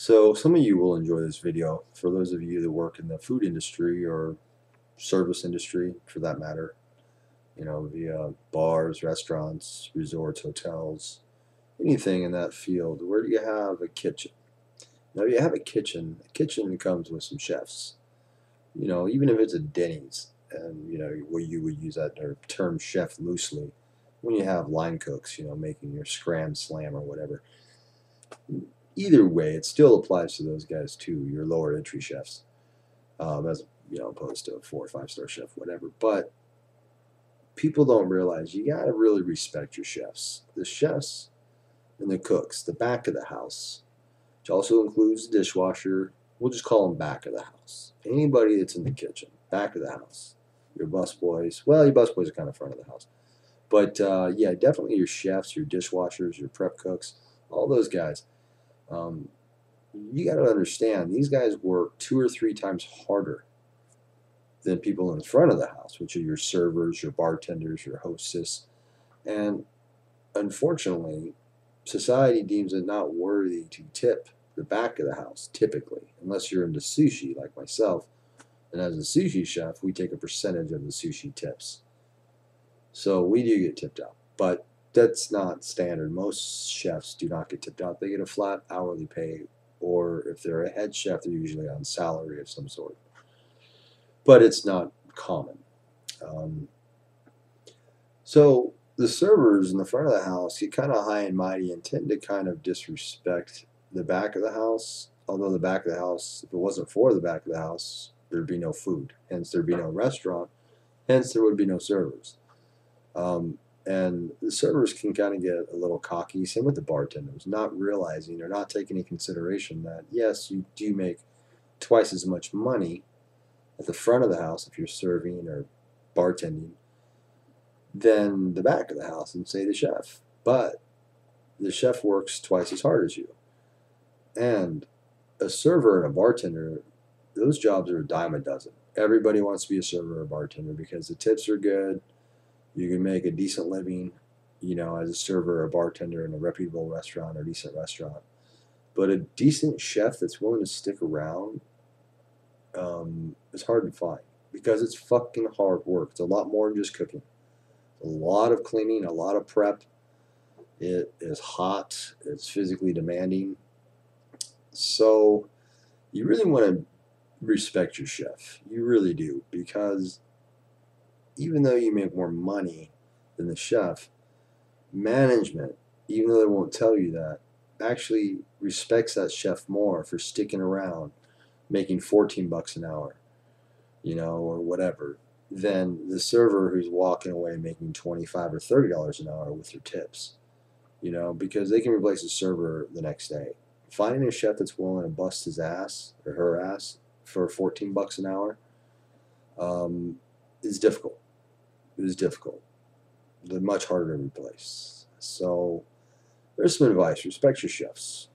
So some of you will enjoy this video. For those of you that work in the food industry or service industry, for that matter, via bars, restaurants, resorts, hotels, anything in that field, where do you have a kitchen? Now, you have a kitchen comes with some chefs. Even if it's a Denny's, and where you would use that term chef loosely, when you have line cooks, making your scram slam or whatever. Either way, it still applies to those guys too, your lower entry chefs, as opposed to a 4 or 5 star chef, whatever. But people don't realize you got to really respect your chefs. The chefs and the cooks, the back of the house, which also includes the dishwasher. We'll just call them back of the house. Anybody that's in the kitchen, back of the house. Your busboys. Well, your busboys are kind of front of the house. But yeah, definitely your chefs, your dishwashers, your prep cooks, all those guys. You got to understand, these guys work 2 or 3 times harder than people in the front of the house, which are your servers, your bartenders, your hostess. And unfortunately, society deems it not worthy to tip the back of the house, typically, unless you're into sushi like myself. And as a sushi chef, we take a percentage of the sushi tips. So we do get tipped out, but that's not standard. Most chefs do not get tipped out. They get a flat hourly pay, or if they're a head chef, they're usually on salary of some sort. But it's not common. So the servers in the front of the house get kind of high and mighty and tend to kind of disrespect the back of the house. Although the back of the house, if it wasn't for the back of the house, there'd be no food. Hence, there'd be no restaurant. Hence, there would be no servers. And the servers can kind of get a little cocky, same with the bartenders, not realizing or not taking into consideration that, yes, you do make twice as much money at the front of the house if you're serving or bartending than the back of the house and say the chef. But the chef works twice as hard as you. And a server and a bartender, those jobs are a dime a dozen. Everybody wants to be a server or a bartender because the tips are good. You can make a decent living, as a server or a bartender in a reputable restaurant or decent restaurant. But a decent chef that's willing to stick around is hard to find because it's fucking hard work. It's a lot more than just cooking. A lot of cleaning, a lot of prep. It is hot. It's physically demanding. So you really want to respect your chef. You really do, because even though you make more money than the chef, management, even though they won't tell you that, actually respects that chef more for sticking around, making $14 an hour, or whatever, than the server who's walking away making $25 or $30 an hour with their tips, because they can replace a server the next day. Finding a chef that's willing to bust his ass or her ass for $14 an hour is difficult. It is difficult. They're much harder to replace. So there's some advice. Respect your chefs.